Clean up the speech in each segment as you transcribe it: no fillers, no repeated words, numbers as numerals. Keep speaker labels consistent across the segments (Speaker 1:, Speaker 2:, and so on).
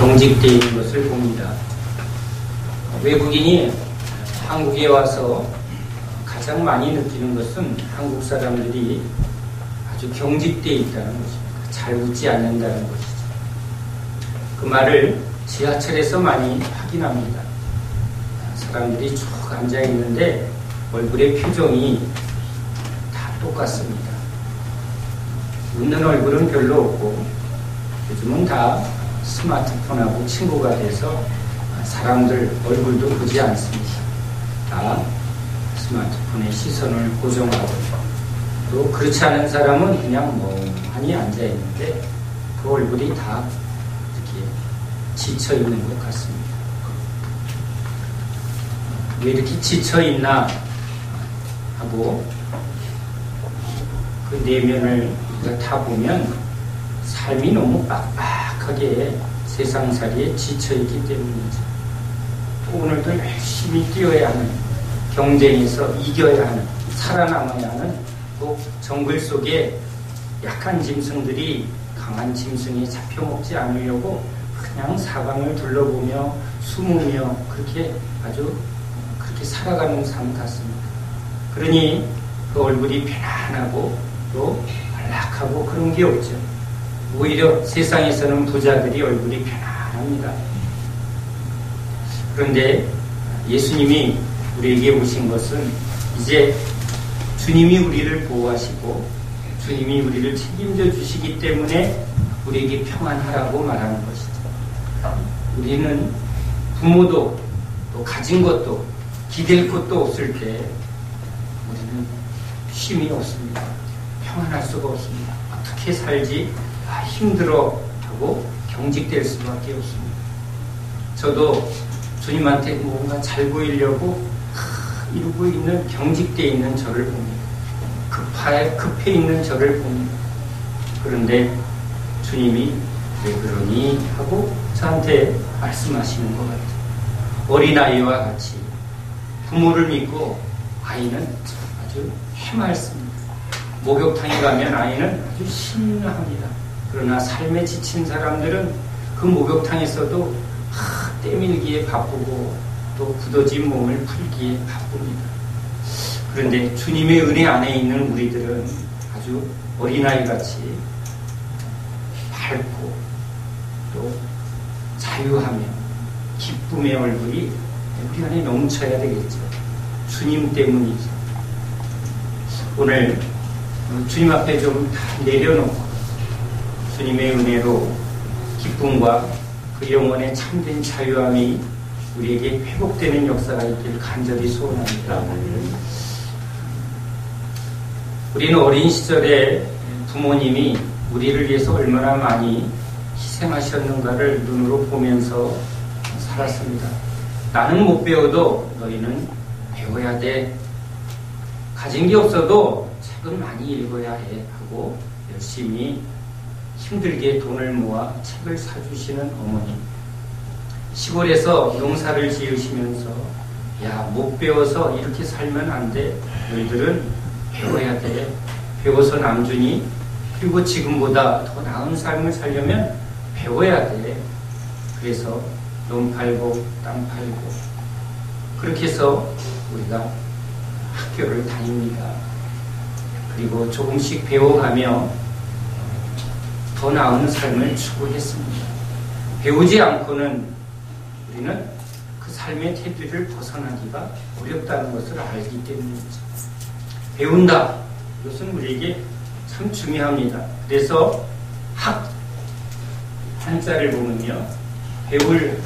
Speaker 1: 경직되어 있는 것을 봅니다. 외국인이 한국에 와서 가장 많이 느끼는 것은 한국 사람들이 아주 경직되어 있다는 것입니다. 잘 웃지 않는다는 것이죠. 그 말을 지하철에서 많이 확인합니다. 사람들이 쭉 앉아 있는데 얼굴의 표정이 다 똑같습니다. 웃는 얼굴은 별로 없고 요즘은 다 스마트폰하고 친구가 돼서 사람들 얼굴도 보지 않습니다. 다 스마트폰에 시선을 고정하고 또 그렇지 않은 사람은 그냥 멍하니 앉아 있는데 그 얼굴이 다 이렇게 지쳐 있는 것 같습니다. 왜 이렇게 지쳐 있나 하고 그 내면을 다 보면 삶이 너무 빡빡하게 세상살이에 지쳐있기 때문이죠. 또 오늘도 열심히 뛰어야 하는, 경쟁에서 이겨야 하는, 살아남아야 하는 또 정글 속에 약한 짐승들이 강한 짐승이 잡혀먹지 않으려고 그냥 사방을 둘러보며 숨으며 그렇게 아주 그렇게 살아가는 삶 같습니다. 그러니 그 얼굴이 편안하고 또 안락하고 그런 게 없죠. 오히려 세상에서는 부자들이 얼굴이 편안합니다. 그런데 예수님이 우리에게 오신 것은 이제 주님이 우리를 보호하시고 주님이 우리를 책임져 주시기 때문에 우리에게 평안하라고 말하는 것이죠. 우리는 부모도 또 가진 것도 기댈 것도 없을 때 우리는 쉼이 없습니다. 평안할 수가 없습니다. 어떻게 살지 힘들어 하고 경직될 수밖에 없습니다. 저도 주님한테 뭔가 잘 보이려고 이루고 있는 경직되어 있는 저를 봅니다. 급해 있는 저를 봅니다. 그런데 주님이 왜 그러니 하고 저한테 말씀하시는 것 같아요. 어린아이와 같이 부모를 믿고 아이는 아주 해맑습니다. 목욕탕에 가면 아이는 아주 신나합니다. 그러나 삶에 지친 사람들은 그 목욕탕에서도 때밀기에 바쁘고 또 굳어진 몸을 풀기에 바쁩니다. 그런데 주님의 은혜 안에 있는 우리들은 아주 어린아이같이 밝고 또 자유하며 기쁨의 얼굴이 우리 안에 넘쳐야 되겠죠. 주님 때문이죠. 오늘 주님 앞에 좀 내려놓고 주님의 은혜로 기쁨과 그 영혼의 참된 자유함이 우리에게 회복되는 역사가 있기를 간절히 소원합니다. 우리는 어린 시절에 부모님이 우리를 위해서 얼마나 많이 희생하셨는가를 눈으로 보면서 살았습니다. 나는 못 배워도 너희는 배워야 돼. 가진 게 없어도 책은 많이 읽어야 해 하고 열심히 힘들게 돈을 모아 책을 사주시는 어머니. 시골에서 농사를 지으시면서 야, 못 배워서 이렇게 살면 안 돼. 너희들은 배워야 돼. 배워서 남주니 그리고 지금보다 더 나은 삶을 살려면 배워야 돼. 그래서 논 팔고 땅 팔고 그렇게 해서 우리가 학교를 다닙니다. 그리고 조금씩 배워가며 더 나은 삶을 추구했습니다. 배우지 않고는 우리는 그 삶의 테두리를 벗어나기가 어렵다는 것을 알기 때문이죠. 배운다. 이것은 우리에게 참 중요합니다. 그래서 한자를 보면요. 배울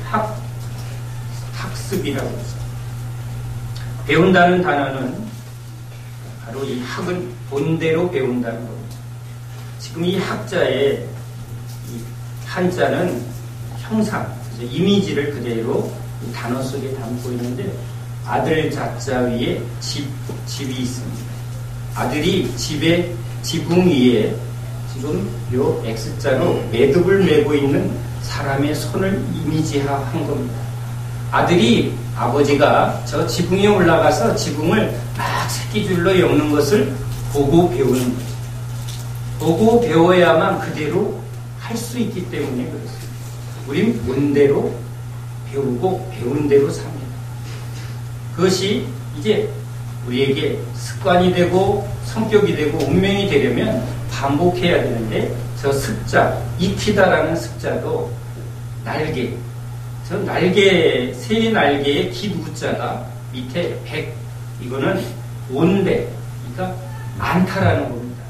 Speaker 1: 학습이라고 하죠. 배운다는 단어는 바로 이 학은 본대로 배운다는 겁니다. 지금 이 학자의 이 한자는 형상, 이미지를 그대로 이 단어 속에 담고 있는데 아들 자자 위에 집이 있습니다. 아들이 집의 지붕 위에 지금 요 X자로 매듭을 메고 있는 사람의 손을 이미지화한 겁니다. 아들이 아버지가 저 지붕에 올라가서 지붕을 막 새끼줄로 엮는 것을 보고 배우는 거죠. 보고 배워야만 그대로 할 수 있기 때문에 그렇습니다. 우린 본대로 배우고 배운 대로 삽니다. 그것이 이제 우리에게 습관이 되고 성격이 되고 운명이 되려면 반복해야 되는데, 저 습자, 익히다라는 습자도 날개, 저 날개, 새 날개의 기우자가 밑에 백, 이거는 온배, 그러니까 많다라는 겁니다.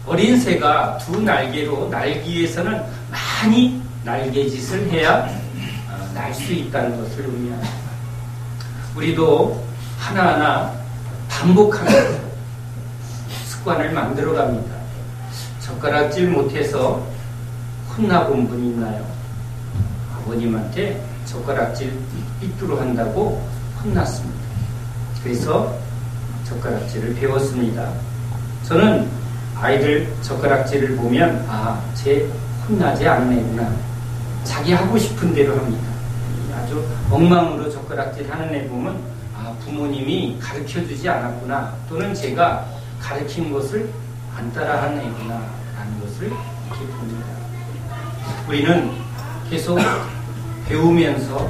Speaker 1: 어린 새가 두 날개로 날기 위해서는 많이 날개짓을 해야 날 수 있다는 것을 의미합니다. 우리도 하나하나 반복하면서 습관을 만들어 갑니다. 젓가락질 못해서 혼나본 분 있나요? 아버님한테 젓가락질 삐뚤어 한다고 혼났습니다. 그래서 젓가락질을 배웠습니다. 저는 아이들 젓가락질을 보면 쟤 혼나지 않네구나. 자기 하고 싶은 대로 합니다. 아주 엉망으로 젓가락질 하는 애 보면 부모님이 가르쳐주지 않았구나, 또는 제가 가르친 것을 안 따라한 애구나 라는 것을 이렇게 봅니다. 우리는 계속 배우면서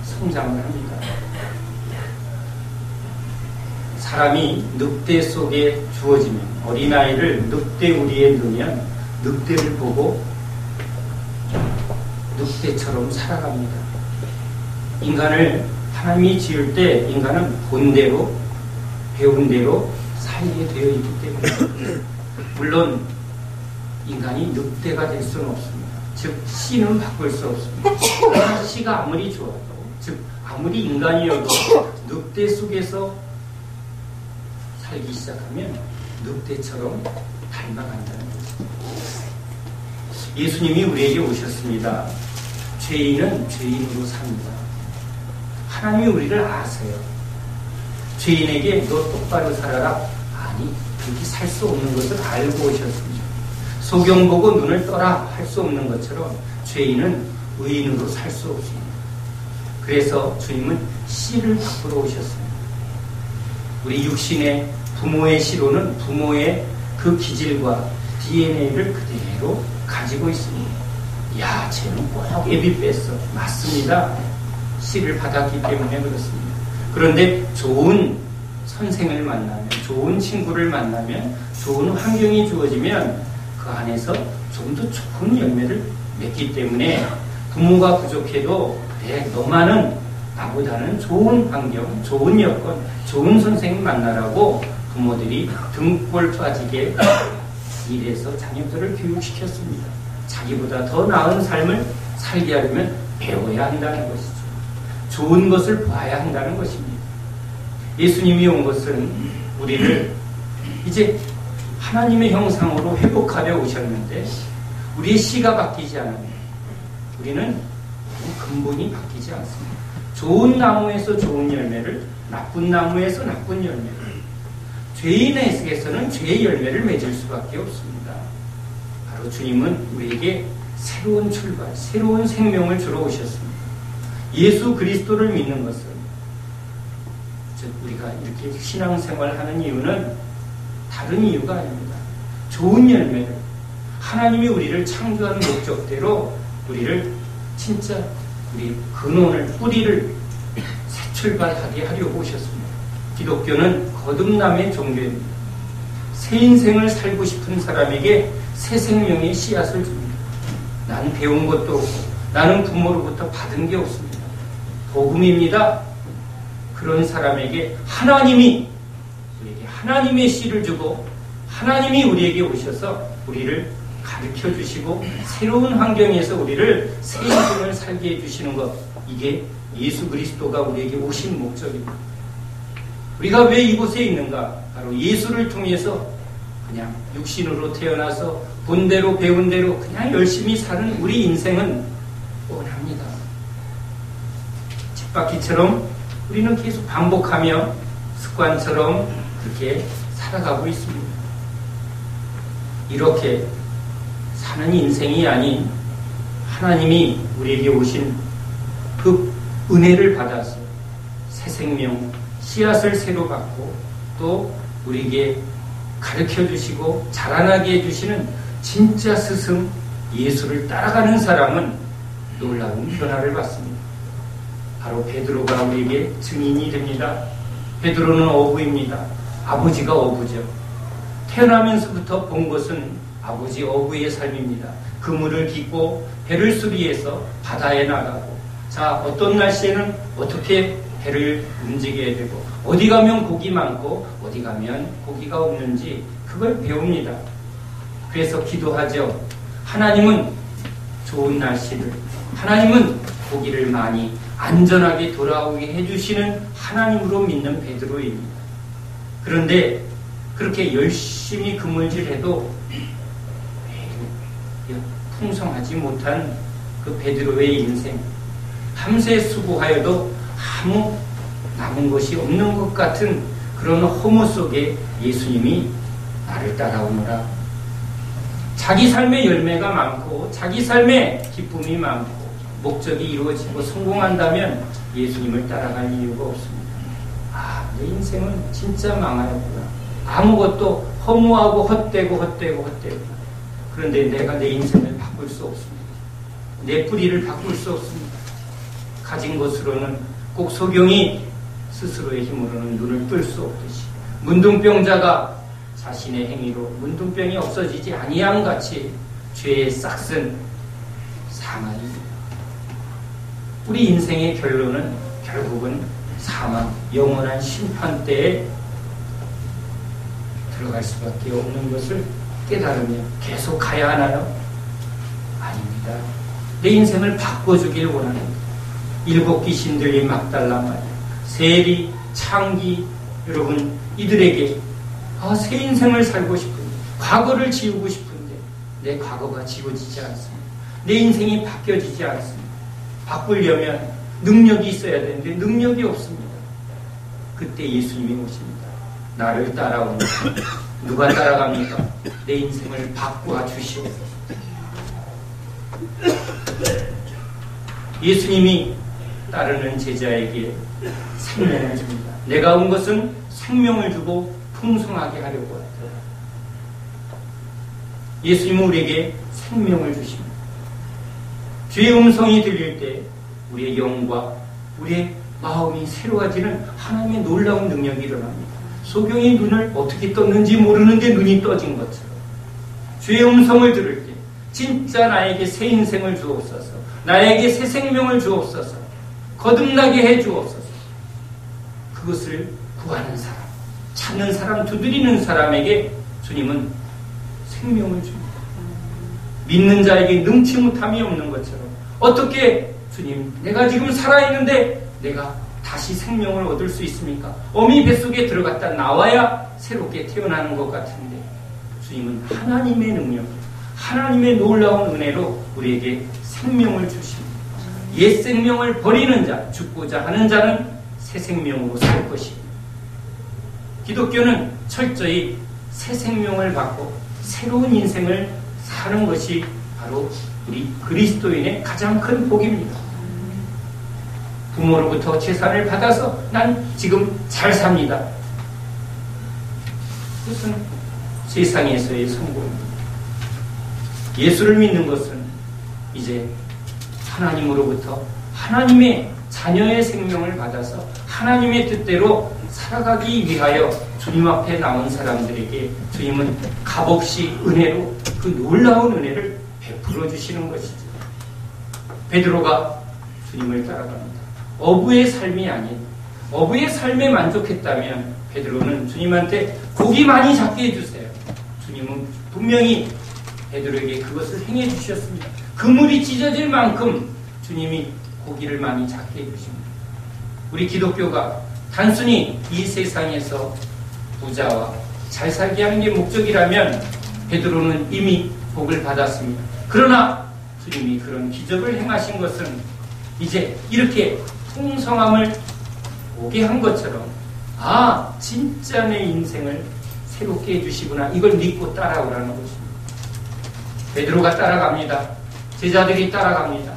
Speaker 1: 성장을 합니다. 사람이 늑대 속에 주어지면, 어린아이를 늑대 우리에 넣으면 늑대를 보고 늑대처럼 살아갑니다. 인간을 하나님이 지을 때 인간은 본대로 배운 대로 살게 되어 있기 때문에, 물론 인간이 늑대가 될 수는 없습니다. 즉 씨는 바꿀 수 없습니다. 씨가 아무리 좋아도, 즉 아무리 인간이어도 늑대 속에서 살기 시작하면 늑대처럼 닮아간다는 거죠. 예수님이 우리에게 오셨습니다. 죄인은 죄인으로 삽니다. 하나님이 우리를 아세요. 죄인에게 너 똑바로 살아라. 아니, 그렇게 살 수 없는 것을 알고 오셨습니다. 소경 보고 눈을 떠라 할 수 없는 것처럼 죄인은 의인으로 살 수 없습니다. 그래서 주님은 씨를 바꾸러 오셨습니다. 우리 육신의 부모의 씨로는 부모의 그 기질과 DNA를 그대로 가지고 있습니다. 야, 쟤는 꼭 애비 뺐어. 맞습니다. 씨를 받았기 때문에 그렇습니다. 그런데 좋은 선생을 만나면, 좋은 친구를 만나면, 좋은 환경이 주어지면 그 안에서 좀 더 좋은 열매를 맺기 때문에, 부모가 부족해도 그래, 너만은 나보다는 좋은 환경, 좋은 여건, 좋은 선생님 만나라고 부모들이 등골 빠지게 일해서 자녀들을 교육시켰습니다. 자기보다 더 나은 삶을 살게 하려면 배워야 한다는 것이죠. 좋은 것을 봐야 한다는 것입니다. 예수님이 온 것은 우리를 이제 하나님의 형상으로 회복하려 오셨는데, 우리의 씨가 바뀌지 않으면 우리는 근본이 바뀌지 않습니다. 좋은 나무에서 좋은 열매를, 나쁜 나무에서 나쁜 열매를, 죄인에게서는 죄의 열매를 맺을 수밖에 없습니다. 바로 주님은 우리에게 새로운 출발, 새로운 생명을 주러 오셨습니다. 예수 그리스도를 믿는 것은, 즉 우리가 이렇게 신앙생활하는 이유는 다른 이유가 아닙니다. 좋은 열매를, 하나님이 우리를 창조한 목적대로 우리를 진짜 우리 근원을, 뿌리를 새 출발하게 하려고 오셨습니다. 기독교는 거듭남의 종교입니다. 새 인생을 살고 싶은 사람에게 새 생명의 씨앗을 줍니다. 나는 배운 것도 없고 나는 부모로부터 받은 게 없습니다. 복음입니다. 그런 사람에게 하나님이 우리에게 하나님의 씨를 주고, 하나님이 우리에게 오셔서 우리를 가르쳐 주시고 새로운 환경에서 우리를 새 인생을 살게 해주시는 것, 이게 예수 그리스도가 우리에게 오신 목적입니다. 우리가 왜 이곳에 있는가? 바로 예수를 통해서 그냥 육신으로 태어나서 본대로 배운 대로 그냥 열심히 사는 우리 인생은 뻔합니다. 쳇바퀴처럼 우리는 계속 반복하며 습관처럼 그렇게 살아가고 있습니다. 이렇게 사는 인생이 아닌, 하나님이 우리에게 오신 그 은혜를 받아서 새 생명, 씨앗을 새로 받고 또 우리에게 가르쳐 주시고 자라나게 해주시는 진짜 스승 예수를 따라가는 사람은 놀라운 변화를 받습니다. 바로 베드로가 우리에게 증인이 됩니다. 베드로는 어부입니다. 아버지가 어부죠. 태어나면서부터 본 것은 아버지 어부의 삶입니다. 그물을 깃고 배를 수리해서 바다에 나가고, 자, 어떤 날씨에는 어떻게 배를 움직여야 되고, 어디 가면 고기 많고 어디 가면 고기가 없는지 그걸 배웁니다. 그래서 기도하죠. 하나님은 좋은 날씨를, 하나님은 고기를 많이 안전하게 돌아오게 해주시는 하나님으로 믿는 베드로입니다. 그런데 그렇게 열심히 그물질해도 풍성하지 못한 그 베드로의 인생, 밤새 수고하여도 아무 남은 것이 없는 것 같은 그런 허무 속에 예수님이 나를 따라오너라. 자기 삶의 열매가 많고 자기 삶의 기쁨이 많고 목적이 이루어지고 성공한다면 예수님을 따라갈 이유가 없습니다. 아, 내 인생은 진짜 망하였구나. 아무것도 허무하고 헛되고. 그런데 내가 내 인생을 바꿀 수 없습니다. 내 뿌리를 바꿀 수 없습니다. 가진 것으로는 꼭 소경이 스스로의 힘으로는 눈을 뜰 수 없듯이 문둥병자가 자신의 행위로 문둥병이 없어지지 아니함 같이 죄의 싹슨 사망입니다. 우리 인생의 결론은 결국은 사망, 영원한 심판대에 들어갈 수밖에 없는 것을 깨달으며 계속 가야 하나요? 아닙니다. 내 인생을 바꿔주길 원합니다. 7 귀신들이 막달라 마리아, 세리, 창기, 여러분 이들에게 새 인생을 살고 싶은데, 과거를 지우고 싶은데 내 과거가 지워지지 않습니다. 내 인생이 바뀌어지지 않습니다. 바꾸려면 능력이 있어야 되는데 능력이 없습니다. 그때 예수님이 오십니다. 나를 따라오는 누가 따라갑니까? 내 인생을 바꾸어 주시옵소서. 예수님이 따르는 제자에게 생명을 줍니다. 내가 온 것은 생명을 주고 풍성하게 하려고 하더라. 예수님은 우리에게 생명을 주십니다. 주의 음성이 들릴 때 우리의 영과 우리의 마음이 새로워지는 하나님의 놀라운 능력이 일어납니다. 소경이 눈을 어떻게 떴는지 모르는데 눈이 떠진 것처럼 주의 음성을 들을 때 진짜 나에게 새 인생을 주옵소서, 나에게 새 생명을 주옵소서, 거듭나게 해 주옵소서. 그것을 구하는 사람, 찾는 사람, 두드리는 사람에게 주님은 생명을 줍니다. 믿는 자에게 능치 못함이 없는 것처럼 어떻게 주님, 내가 지금 살아있는데 내가 다시 생명을 얻을 수 있습니까? 어미 뱃속에 들어갔다 나와야 새롭게 태어나는 것 같은데 주님은 하나님의 능력, 하나님의 놀라운 은혜로 우리에게 생명을 주십니다. 옛 생명을 버리는 자, 죽고자 하는 자는 새 생명으로 살 것입니다. 기독교는 철저히 새 생명을 받고 새로운 인생을 사는 것이 바로 우리 그리스도인의 가장 큰 복입니다. 부모로부터 재산을 받아서 난 지금 잘 삽니다. 그것은 세상에서의 성공입니다. 예수를 믿는 것은 이제 하나님으로부터 하나님의 자녀의 생명을 받아서 하나님의 뜻대로 살아가기 위하여 주님 앞에 나온 사람들에게 주님은 값없이 은혜로 그 놀라운 은혜를 베풀어 주시는 것이죠. 베드로가 주님을 따라갑니다. 어부의 삶이 아닌 어부의 삶에 만족했다면 베드로는 주님한테 고기 많이 잡게 해주세요. 주님은 분명히 베드로에게 그것을 행해 주셨습니다. 그물이 찢어질 만큼 주님이 고기를 많이 잡게 해주십니다. 우리 기독교가 단순히 이 세상에서 부자와 잘 살게 하는 게 목적이라면 베드로는 이미 복을 받았습니다. 그러나 주님이 그런 기적을 행하신 것은 이제 이렇게 풍성함을 오게 한 것처럼 진짜 내 인생을 새롭게 해주시구나, 이걸 믿고 따라오라는 것입니다. 베드로가 따라갑니다. 제자들이 따라갑니다.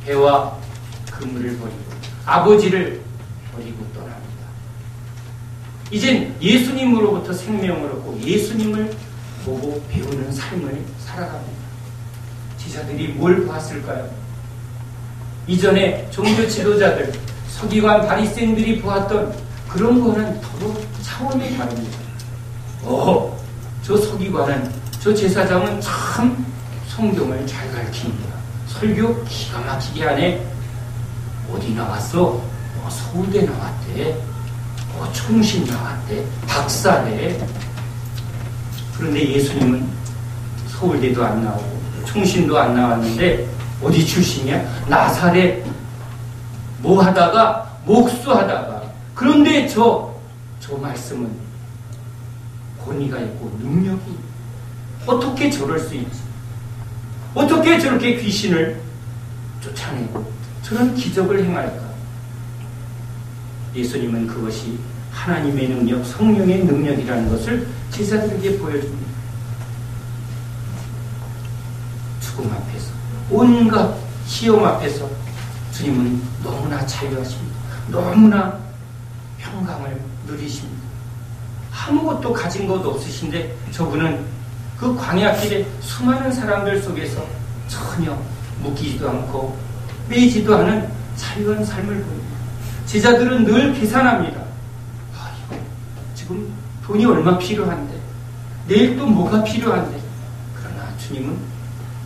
Speaker 1: 배와 그물을 버리고 아버지를 버리고 떠납니다. 이젠 예수님으로부터 생명을 얻고 예수님을 보고 배우는 삶을 살아갑니다. 제자들이 뭘 봤을까요? 이전에 종교 지도자들, 서기관 바리새인들이 보았던 그런 거는 더러 차원이 다릅니다. 저 서기관은, 저 제사장은 참 성경을 잘 가르칩니다. 설교 기가 막히게 하네. 어디 나왔어? 서울대 나왔대. 총신 나왔대. 박사대. 그런데 예수님은 서울대도 안 나오고 총신도 안 나왔는데 어디 출신이야? 나사렛. 뭐 하다가 목수하다가. 그런데 저 말씀은 권위가 있고 능력이 있고. 어떻게 저럴 수 있지? 어떻게 저렇게 귀신을 쫓아내고 저런 기적을 행할까? 예수님은 그것이 하나님의 능력, 성령의 능력이라는 것을 제자들에게 보여줍니다. 죽음 앞에서, 온갖 시험 앞에서 주님은 너무나 자유하십니다. 너무나 평강을 누리십니다. 아무것도 가진 것 없으신데 저분은 그 광야길에 수많은 사람들 속에서 전혀 묶이지도 않고 빼지도 않은 자유한 삶을 보입니다. 제자들은 늘 계산합니다. 지금 돈이 얼마 필요한데, 내일 또 뭐가 필요한데. 그러나 주님은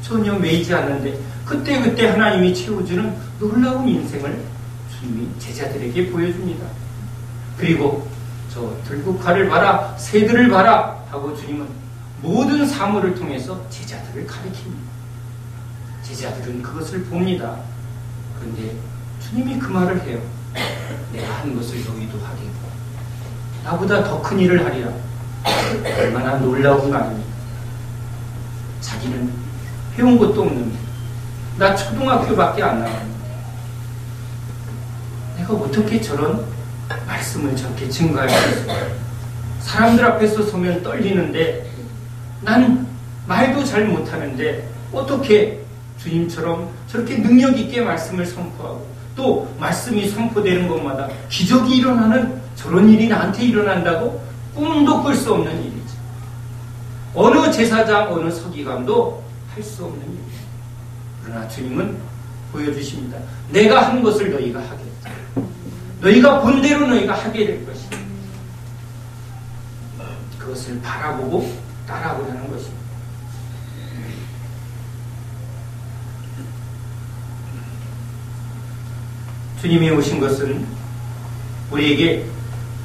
Speaker 1: 전혀 매이지 않는데 그때그때 하나님이 채워주는 놀라운 인생을 주님이 제자들에게 보여줍니다. 그리고 저 들국화를 봐라, 새들을 봐라 하고 주님은 모든 사물을 통해서 제자들을 가리킵니다. 제자들은 그것을 봅니다. 그런데 주님이 그 말을 해요. 내가 한 것을 너희도 하겠고 나보다 더 큰 일을 하리라. 얼마나 놀라운 말입니까? 자기는 배운 것도 없는데, 나 초등학교밖에 안 나왔는데 내가 어떻게 저런 말씀을 저렇게 증거할 수 있을까? 사람들 앞에서 서면 떨리는데 난 말도 잘 못하는데 어떻게 주님처럼 저렇게 능력 있게 말씀을 선포하고 또 말씀이 선포되는 것마다 기적이 일어나는 저런 일이 나한테 일어난다고 꿈도 꿀 수 없는 일이지. 어느 제사장, 어느 서기관도 할 수 없는 일이에요. 그러나 주님은 보여주십니다. 내가 한 것을 너희가 하겠다. 너희가 본 대로 너희가 하게 될 것이다. 그것을 바라보고 따라보라는 것입니다. 주님이 오신 것은 우리에게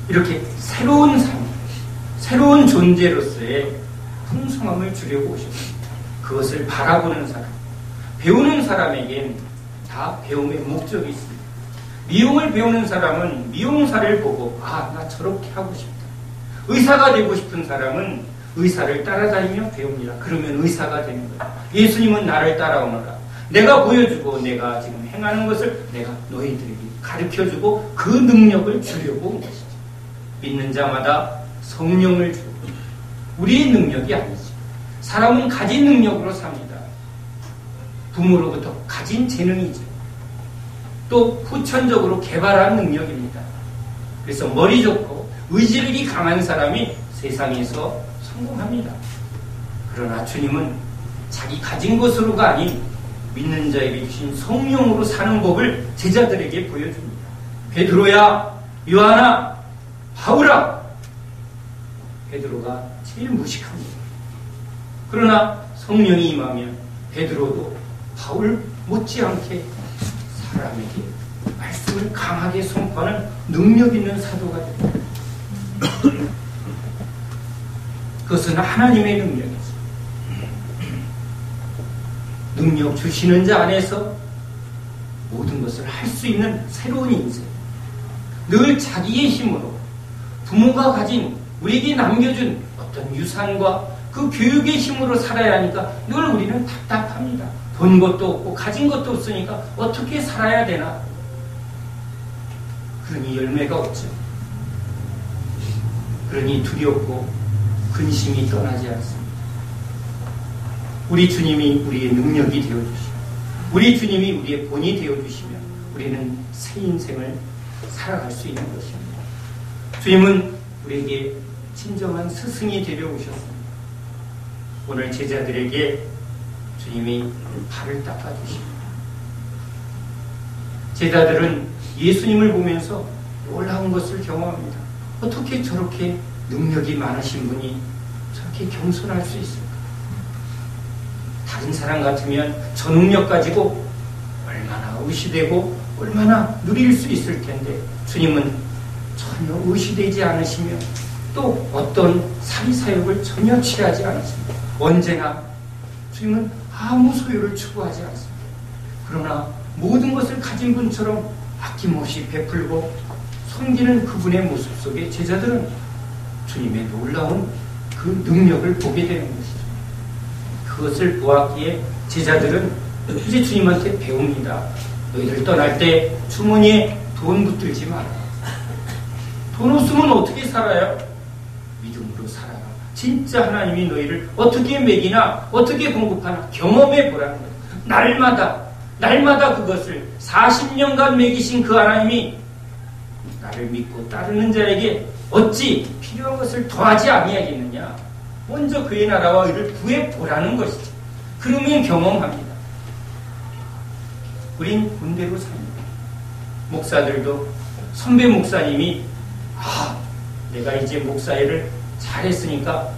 Speaker 1: 이렇게 새로운 삶, 새로운 존재로서의 풍성함을 주려고 오셨습니다. 그것을 바라보는 사람, 배우는 사람에겐 다 배움의 목적이 있습니다. 미용을 배우는 사람은 미용사를 보고 나 저렇게 하고 싶다. 의사가 되고 싶은 사람은 의사를 따라다니며 배웁니다. 그러면 의사가 되는 거예요. 예수님은 나를 따라오너라. 내가 보여주고 내가 지금 행하는 것을 내가 너희들에게 가르쳐주고 그 능력을 주려고 온 것이죠. 믿는 자마다 성령을 주고 우리의 능력이 아니지. 사람은 가진 능력으로 삽니다. 부모로부터 가진 재능이죠. 또 후천적으로 개발한 능력입니다. 그래서 머리 좋고 의지력이 강한 사람이 세상에서 성공합니다. 그러나 주님은 자기 가진 것으로가 아닌 믿는 자에게 주신 성령으로 사는 법을 제자들에게 보여줍니다. 베드로야, 요한아, 바울아. 베드로가 제일 무식합니다. 그러나 성령이 임하면 베드로도 바울 못지않게 사람에게 말씀을 강하게 선포하는 능력 있는 사도가 됩니다. 그것은 하나님의 능력이죠. 능력 주시는 자 안에서 모든 것을 할 수 있는 새로운 인생. 늘 자기의 힘으로 부모가 가진 우리에게 남겨준 어떤 유산과 그 교육의 힘으로 살아야 하니까 늘 우리는 답답합니다. 본 것도 없고 가진 것도 없으니까 어떻게 살아야 되나? 그러니 열매가 없죠. 그러니 두렵고 근심이 떠나지 않습니다. 우리 주님이 우리의 능력이 되어주시고 우리 주님이 우리의 본이 되어주시면 우리는 새 인생을 살아갈 수 있는 것입니다. 주님은 우리에게 진정한 스승이 되려 오셨습니다. 오늘 제자들에게 주님이 발을 닦아주십니다. 제자들은 예수님을 보면서 놀라운 것을 경험합니다. 어떻게 저렇게 능력이 많으신 분이 저렇게 겸손할 수 있을까? 다른 사람 같으면 저 능력 가지고 얼마나 의시되고 얼마나 누릴 수 있을 텐데 주님은 전혀 의시되지 않으시며 또 어떤 사리사욕을 전혀 취하지 않습니다. 언제나 주님은 아무 소유를 추구하지 않습니다. 그러나 모든 것을 가진 분처럼 아낌없이 베풀고 섬기는 그분의 모습 속에 제자들은 주님의 놀라운 그 능력을 보게 되는 것이죠. 그것을 보았기에 제자들은 이제 주님한테 배웁니다. 너희들 떠날 때 주머니에 돈 붙들지 마라. 돈 없으면 어떻게 살아요? 믿음으로 살아라. 진짜 하나님이 너희를 어떻게 먹이나 어떻게 공급하나 경험해 보라는 거예요. 날마다 그것을 40년간 먹이신 그 하나님이 나를 믿고 따르는 자에게 어찌 필요한 것을 더하지 아니하겠느냐. 먼저 그의 나라와 의를 구해 보라는 것이죠. 그러면 경험합니다. 우린 본대로 삽니다. 목사들도 선배 목사님이 내가 이제 목사일을 잘했으니까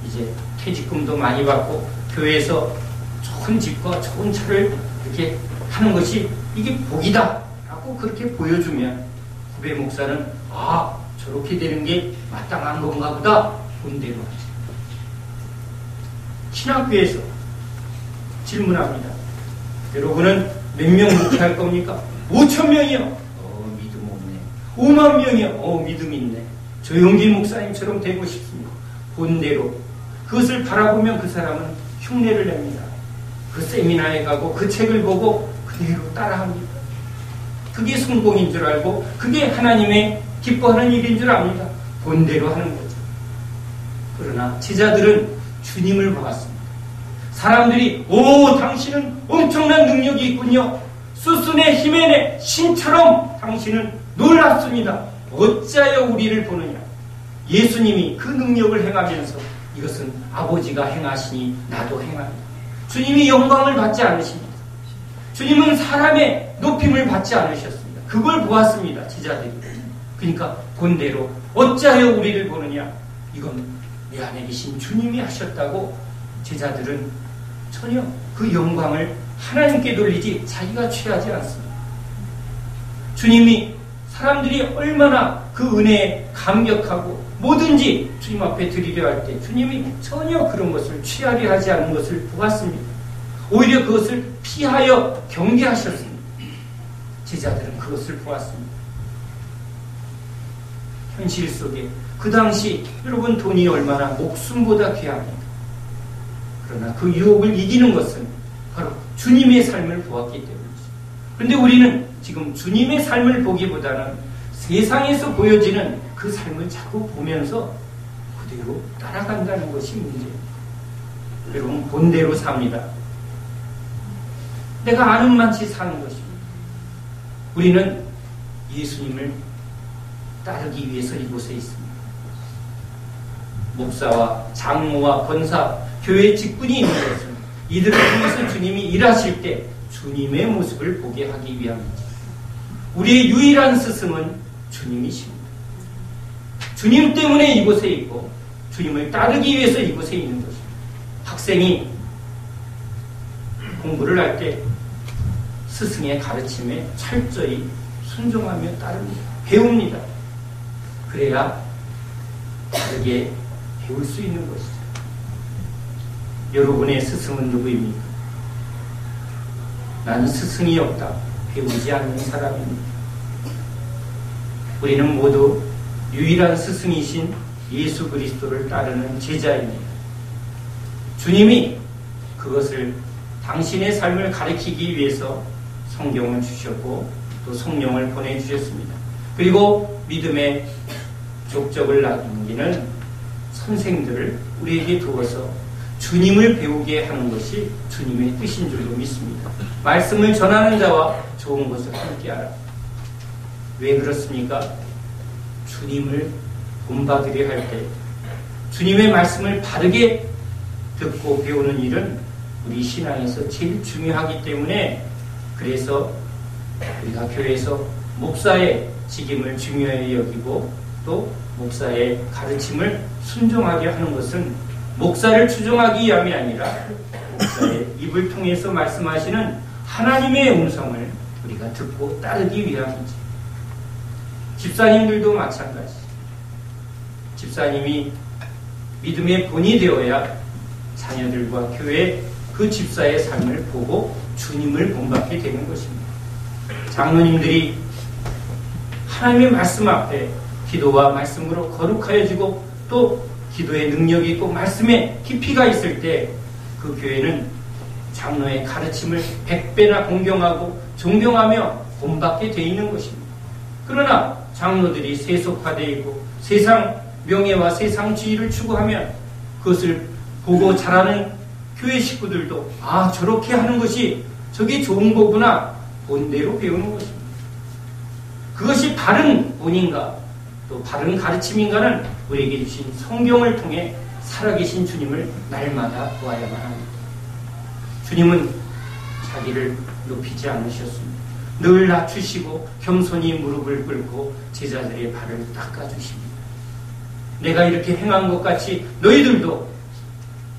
Speaker 1: 이제 퇴직금도 많이 받고 교회에서 좋은 집과 좋은 차를 이렇게 하는 것이 이게 복이다 라고 그렇게 보여주면 후배 목사는 저렇게 되는 게 마땅한 건가 보다 본대로 하죠. 신학교에서 질문합니다. 여러분은 몇 명 목회할 겁니까? 5,000명이요. 믿음 없네. 5만 명이요. 믿음 있네. 조용기 목사님처럼 되고 싶습니다. 본대로 그것을 바라보면 그 사람은 흉내를 냅니다. 그 세미나에 가고 그 책을 보고 그대로 따라합니다. 그게 성공인 줄 알고 그게 하나님의 기뻐하는 일인 줄 압니다. 본대로 하는 거죠. 그러나 제자들은 주님을 보았습니다. 사람들이 당신은 엄청난 능력이 있군요. 수순의 히메네 신처럼 당신은 놀랍습니다. 어찌하여 우리를 보느냐. 예수님이 그 능력을 행하면서 이것은 아버지가 행하시니 나도 행하리라. 주님이 영광을 받지 않으십니다. 주님은 사람의 높임을 받지 않으셨습니다. 그걸 보았습니다. 제자들이. 그러니까 본대로 어찌하여 우리를 보느냐. 이건 내 안에 계신 주님이 하셨다고 제자들은 전혀 그 영광을 하나님께 돌리지 자기가 취하지 않습니다. 주님이 사람들이 얼마나 그 은혜에 감격하고 뭐든지 주님 앞에 드리려 할 때 주님이 전혀 그런 것을 취하려 하지 않은 것을 보았습니다. 오히려 그것을 피하여 경계하셨습니다. 제자들은 그것을 보았습니다. 현실 속에 그 당시 여러분 돈이 얼마나 목숨보다 귀합니까? 그러나 그 유혹을 이기는 것은 바로 주님의 삶을 보았기 때문이죠. 그런데 우리는 지금 주님의 삶을 보기보다는 세상에서 보여지는 그 삶을 자꾸 보면서 그대로 따라간다는 것이 문제예요. 여러분 본대로 삽니다. 내가 아는 만치 사는 것입니다. 우리는 예수님을 따르기 위해서 이곳에 있습니다. 목사와 장로와 권사, 교회 직분이 있는 것은 이들을 통해서 주님이 일하실 때 주님의 모습을 보게 하기 위함입니다. 우리의 유일한 스승은 주님이십니다. 주님 때문에 이곳에 있고 주님을 따르기 위해서 이곳에 있는 것입니다. 학생이 공부를 할 때 스승의 가르침에 철저히 순종하며 따릅니다. 배웁니다. 그래야 다르게 배울 수 있는 것이죠. 여러분의 스승은 누구입니까? 나는 스승이 없다. 배우지 않는 사람입니다. 우리는 모두 유일한 스승이신 예수 그리스도를 따르는 제자입니다. 주님이 그것을 당신의 삶을 가리키기 위해서 성경을 주셨고 또 성령을 보내주셨습니다. 그리고 믿음의 족적을 남기는 선생들을 우리에게 두어서 주님을 배우게 하는 것이 주님의 뜻인 줄로 믿습니다. 말씀을 전하는 자와 좋은 것을 함께하라. 왜 그렇습니까? 주님을 본받으려 할 때 주님의 말씀을 바르게 듣고 배우는 일은 우리 신앙에서 제일 중요하기 때문에 그래서 우리가 교회에서 목사의 직임을 중요히 여기고 또 목사의 가르침을 순종하게 하는 것은 목사를 추종하기 위함이 아니라 목사의 입을 통해서 말씀하시는 하나님의 음성을 우리가 듣고 따르기 위함이지. 집사님들도 마찬가지. 집사님이 믿음의 본이 되어야 자녀들과 교회 그 집사의 삶을 보고 주님을 본받게 되는 것입니다. 장로님들이 하나님의 말씀 앞에 기도와 말씀으로 거룩하여지고 또 기도의 능력이 있고 말씀에 깊이가 있을 때 그 교회는 장로의 가르침을 100배나 공경하고 존경하며 본받게 되어 있는 것입니다. 그러나 장로들이 세속화되어 있고 세상 명예와 세상 지위를 추구하면 그것을 보고 자라는 교회 식구들도 저렇게 하는 것이 저게 좋은 거구나 본대로 배우는 것입니다. 그것이 바른 본인가 또 바른 가르침인가는 우리에게 주신 성경을 통해 살아계신 주님을 날마다 보아야만 합니다. 주님은 자기를 높이지 않으셨습니다. 늘 낮추시고 겸손히 무릎을 꿇고 제자들의 발을 닦아주십니다. 내가 이렇게 행한 것 같이 너희들도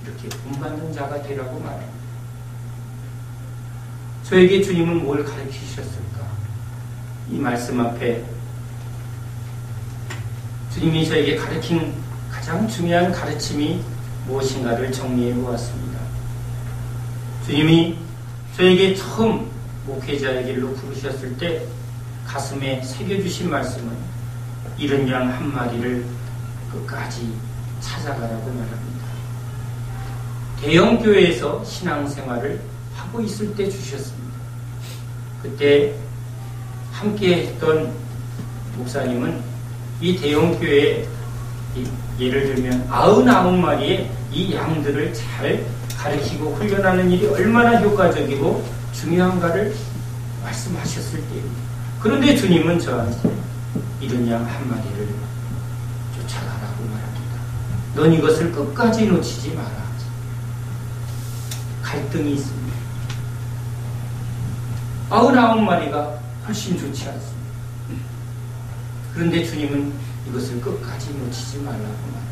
Speaker 1: 이렇게 본받는 자가 되라고 말합니다. 저에게 주님은 뭘 가르치셨을까? 이 말씀 앞에 주님이 저에게 가르친 가장 중요한 가르침이 무엇인가를 정리해 보았습니다. 주님이 저에게 처음 목회자의 길로 부르셨을 때 가슴에 새겨주신 말씀은 이른 양 한 마리를 끝까지 찾아가라고 말합니다. 대형교회에서 신앙생활을 하고 있을 때 주셨습니다. 그때 함께 했던 목사님은 이 대형교회에 예를 들면 99마리의 이 양들을 잘 가르치고 훈련하는 일이 얼마나 효과적이고 중요한가를 말씀하셨을 때입니다. 그런데 주님은 저한테 이른 양 한 마리를 쫓아가라고 말합니다. 넌 이것을 끝까지 놓치지 마라. 갈등이 있습니다. 99마리가 훨씬 좋지 않습니다. 그런데 주님은 이것을 끝까지 놓치지 말라고 말합니다.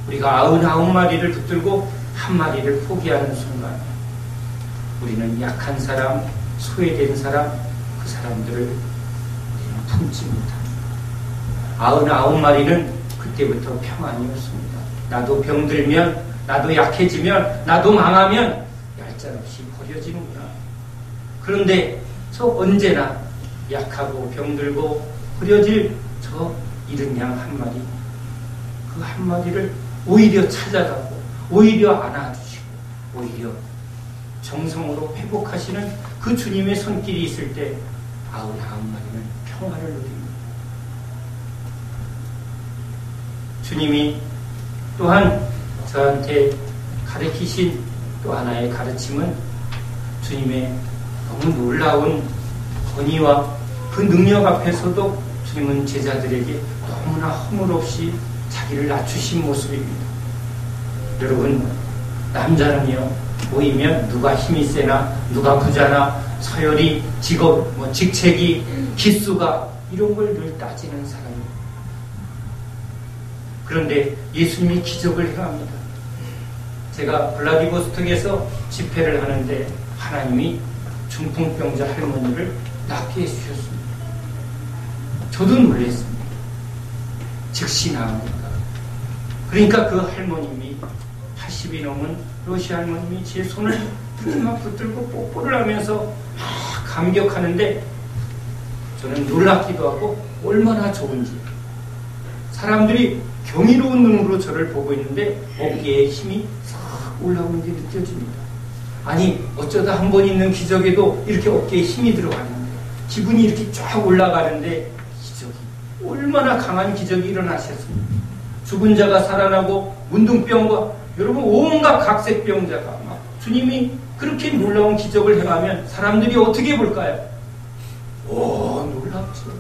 Speaker 1: 우리가 99마리를 붙들고 한 마리를 포기하는 순간 우리는 약한 사람, 소외된 사람, 그 사람들을 우리는 품지 못합니다. 99마리는 그때부터 평안이었습니다. 나도 병들면, 나도 약해지면, 나도 망하면 얄짤없이 버려지는구나. 그런데 저 언제나 약하고 병들고 버려질 저 이른 양 한 마리, 그 한 마리를 오히려 찾아가고 오히려 안아주시고 오히려 정성으로 회복하시는 그 주님의 손길이 있을 때 99마리는 평화를 누립니다. 주님이 또한 저한테 가르치신 또 하나의 가르침은 주님의 너무 놀라운 권위와 그 능력 앞에서도 주님은 제자들에게 너무나 허물없이 자기를 낮추신 모습입니다. 여러분, 남자는요 모이면 누가 힘이 세나 누가 부자나 서열이 직업, 직책이 기수가 이런 걸 늘 따지는 사람입니다. 그런데 예수님이 기적을 행합니다. 제가 블라디보스톡에서 집회를 하는데 하나님이 중풍병자 할머니를 낫게 해주셨습니다. 저도 놀랐습니다. 즉시 나옵니다. 그러니까 그 할머님이 80이 넘은 러시아 할머님이 제 손을 막 붙들고 뽀뽀를 하면서 막 감격하는데 저는 놀랍기도 하고 얼마나 좋은지. 사람들이 경이로운 눈으로 저를 보고 있는데 어깨에 힘이 싹 올라오는 게 느껴집니다. 아니 어쩌다 한 번 있는 기적에도 이렇게 어깨에 힘이 들어가는데 기분이 이렇게 쫙 올라가는데 기적이 얼마나 강한 기적이 일어나셨습니다. 죽은 자가 살아나고 문둥병과 여러분 온갖 각색병자가 막 주님이 그렇게 놀라운 기적을 행하면 사람들이 어떻게 볼까요? 오 놀랍죠.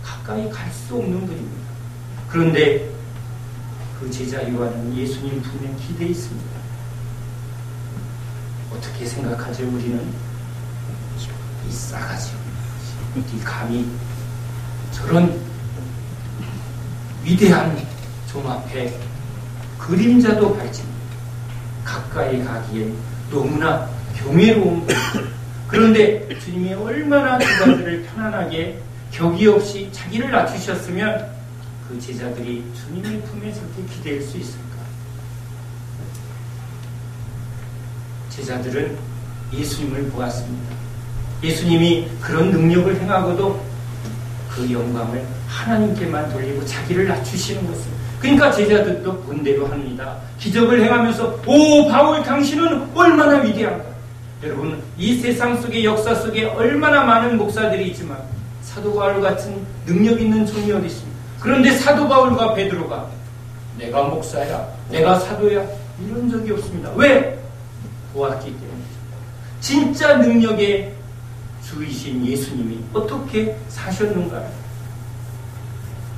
Speaker 1: 가까이 갈 수 없는 분입니다. 그런데 그 제자 요한은 예수님 품에 기대해 있습니다. 어떻게 생각하죠 우리는? 이 싸가지 없는 것이 감히 저런 위대한 종 앞에 그림자도 밟지 가까이 가기엔 너무나 경외로운 그런데 주님이 얼마나 제자들을 편안하게 격이 없이 자기를 낮추셨으면 그 제자들이 주님의 품에 저렇게 기댈 수 있을까? 제자들은 예수님을 보았습니다. 예수님이 그런 능력을 행하고도 그 영광을 하나님께만 돌리고 자기를 낮추시는 것을 그러니까 제자들도 본대로 합니다. 기적을 행하면서 오 바울 당신은 얼마나 위대한가. 여러분 이 세상 속의 역사 속에 얼마나 많은 목사들이 있지만 사도 바울 같은 능력 있는 종이 어디 있습니까? 그런데 사도 바울과 베드로가 내가 목사야 내가 사도야 이런 적이 없습니다. 왜? 보았기 때문이죠. 진짜 능력의 주이신 예수님이 어떻게 사셨는가.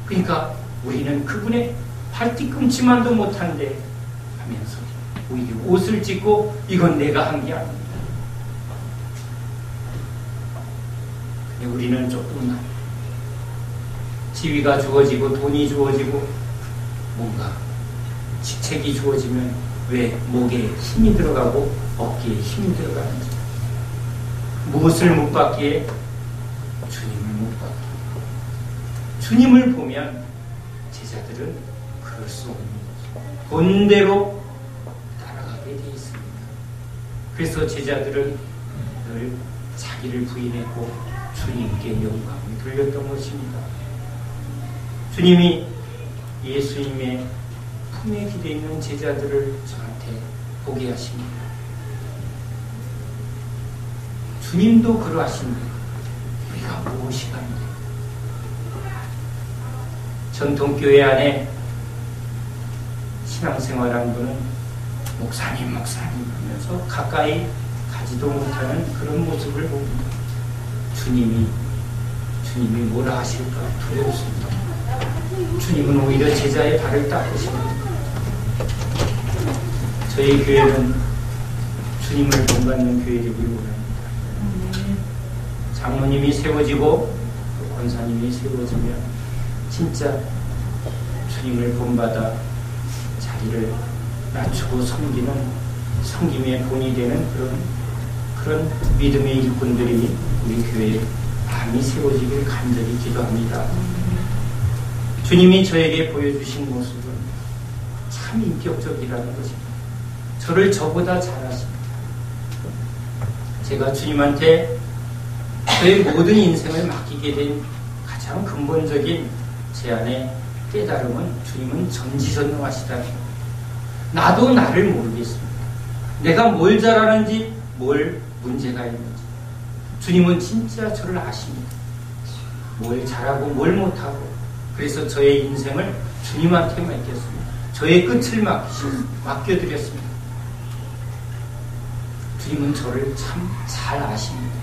Speaker 1: 그러니까 우리는 그분의 발뒤꿈치만도 못한데 하면서 오히려 옷을 찢고 이건 내가 한 게 아닙니다. 근데 우리는 조금 지위가 주어지고 돈이 주어지고 뭔가 직책이 주어지면 왜 목에 힘이 들어가고 어깨에 힘이 들어가는지 무엇을 못 받기에 주님을 못 받기. 주님을 보면 제자들은 그럴 수 없는 거죠. 본대로 따라가게 되어 있습니다. 그래서 제자들은 늘 자기를 부인했고 주님께 영광을 돌렸던 것입니다. 주님이 예수님의 품에 기대 있는 제자들을 저한테 보게 하십니다. 주님도 그러하십니다. 우리가 무엇이 갑니다. 전통교회 안에 신앙생활한 분은 목사님 하면서 가까이 가지도 못하는 그런 모습을 봅니다. 주님이 뭐라 하실까 두려웠습니다. 주님은 오히려 제자의 발을 닦으십니다. 저희 교회는 주님을 본받는 교회를 이루어갑니다. 장로님이 세워지고 권사님이 세워지면 진짜 주님을 본받아 자기를 낮추고 섬기는 섬김의 본이 되는 그런 믿음의 일꾼들이 우리 교회에 많이 세워지길 간절히 기도합니다. 주님이 저에게 보여주신 모습은 참 인격적이라는 것입니다. 저를 저보다 잘 아십니다. 제가 주님한테 저의 모든 인생을 맡기게 된 가장 근본적인 제 안의 깨달음은 주님은 전지전능하시다는 겁니다. 나도 나를 모르겠습니다. 내가 뭘 잘하는지 뭘 문제가 있는지 주님은 진짜 저를 아십니다. 뭘 잘하고 뭘 못하고 그래서 저의 인생을 주님한테 맡겼습니다. 저의 끝을 맡겨드렸습니다. 주님은 저를 참 잘 아십니다.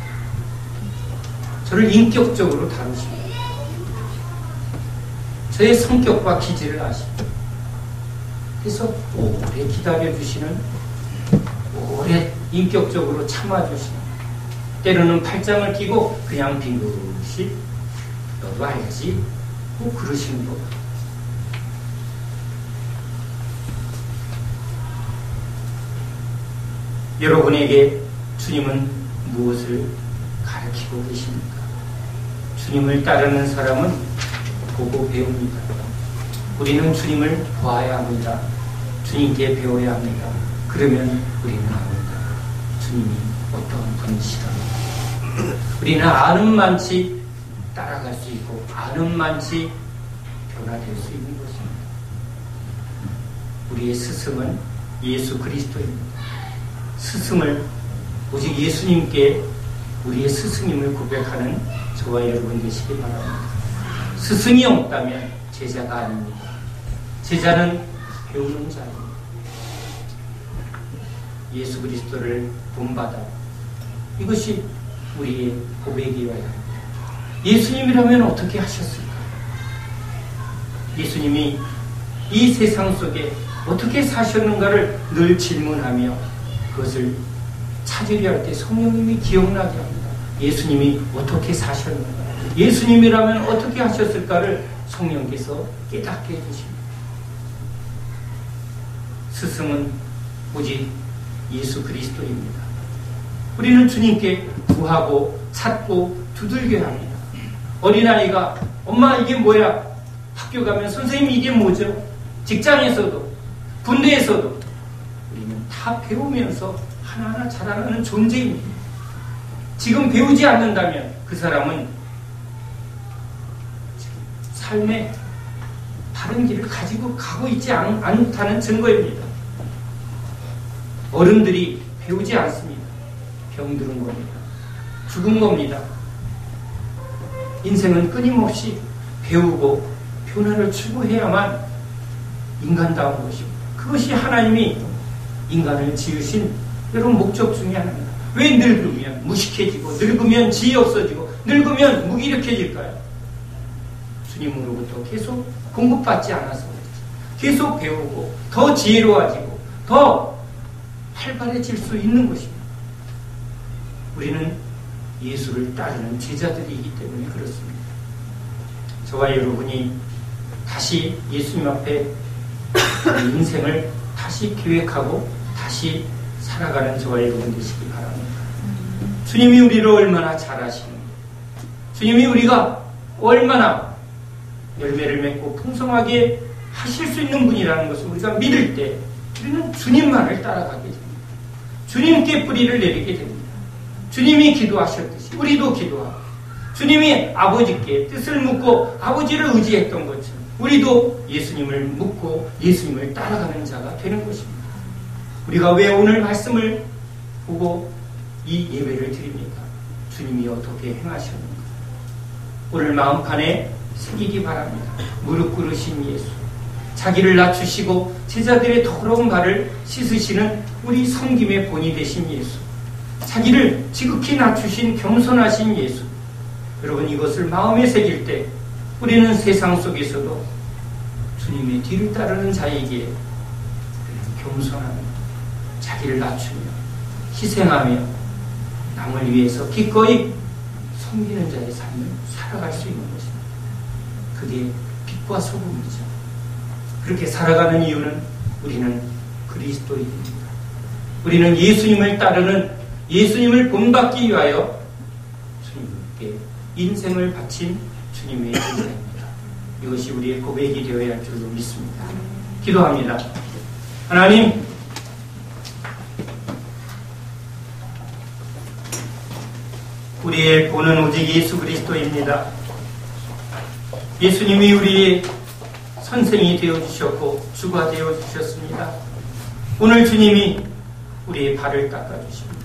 Speaker 1: 저를 인격적으로 다루십니다. 저의 성격과 기질을 아십니다. 그래서 오래 기다려주시는 오래 인격적으로 참아주시는 때로는 팔짱을 끼고 그냥 빙긋이 너도 알지 뭐 그러시는 거. 여러분에게 주님은 무엇을 가르치고 계십니까? 주님을 따르는 사람은 보고 배웁니다. 우리는 주님을 보아야 합니다. 주님께 배워야 합니다. 그러면 우리는 압니다. 주님이 어떤 분이시랍니다. 우리는 아는 만치 따라갈 수 있고 아는 만치 변화될 수 있는 것입니다. 우리의 스승은 예수 그리스도입니다. 스승을 오직 예수님께 우리의 스승님을 고백하는 저와 여러분 되시기 바랍니다. 스승이 없다면 제자가 아닙니다. 제자는 배우는 자입니다. 예수 그리스도를 본받아 이것이 우리의 고백이어야 합니다. 예수님이라면 어떻게 하셨을까? 예수님이 이 세상 속에 어떻게 사셨는가를 늘 질문하며 그것을 찾으려 할 때 성령님이 기억나게 합니다. 예수님이 어떻게 사셨는가, 예수님이라면 어떻게 하셨을까를 성령께서 깨닫게 해주십니다. 스승은 오직 예수 그리스도입니다. 우리는 주님께 구하고 찾고 두들겨야 합니다. 어린아이가 엄마 이게 뭐야? 학교 가면 선생님 이게 뭐죠? 직장에서도 군대에서도 우리는 다 배우면서 하나하나 자라나는 존재입니다. 지금 배우지 않는다면 그 사람은 삶의 바른 길을 가지고 가고 있지 않다는 증거입니다. 어른들이 배우지 않습니다. 병들은 겁니다. 죽은 겁니다. 인생은 끊임없이 배우고 변화를 추구해야만 인간다운 것입니다. 그것이 하나님이 인간을 지으신 여러분 목적 중에 하나입니다. 왜 늙으면 무식해지고 늙으면 지혜 없어지고 늙으면 무기력해질까요? 주님으로부터 계속 공급받지 않아서 계속 배우고 더 지혜로워지고 더 활발해질 수 있는 것입니다. 우리는 예수를 따르는 제자들이기 때문에 그렇습니다. 저와 여러분이 다시 예수님 앞에 인생을 다시 계획하고 다시 살아가는 저와 여러분 되시기 바랍니다. 주님이 우리를 얼마나 잘 아시는가, 주님이 우리가 얼마나 열매를 맺고 풍성하게 하실 수 있는 분이라는 것을 우리가 믿을 때 우리는 주님만을 따라가게 됩니다. 주님께 뿌리를 내리게 됩니다. 주님이 기도하셨듯이 우리도 기도하고, 주님이 아버지께 뜻을 묻고 아버지를 의지했던 것처럼 우리도 예수님을 묻고 예수님을 따라가는 자가 되는 것입니다. 우리가 왜 오늘 말씀을 보고 이 예배를 드립니까? 주님이 어떻게 행하셨는가? 오늘 마음판에 새기기 바랍니다. 무릎 꿇으신 예수, 자기를 낮추시고 제자들의 더러운 발을 씻으시는 우리 섬김의 본이 되신 예수, 자기를 지극히 낮추신 겸손하신 예수. 여러분, 이것을 마음에 새길 때 우리는 세상 속에서도 주님의 뒤를 따르는 자에게 겸손하며 자기를 낮추며 희생하며 남을 위해서 기꺼이 섬기는 자의 삶을 살아갈 수 있는 것입니다. 그게 빛과 소금이죠. 그렇게 살아가는 이유는 우리는 그리스도인입니다. 우리는 예수님을 따르는, 예수님을 본받기 위하여 주님께 인생을 바친 주님의 제자입니다. 이것이 우리의 고백이 되어야 할 줄로 믿습니다. 기도합니다. 하나님, 우리의 본은 오직 예수 그리스도입니다. 예수님이 우리의 선생이 되어주셨고 주가 되어주셨습니다. 오늘 주님이 우리의 발을 닦아주십니다.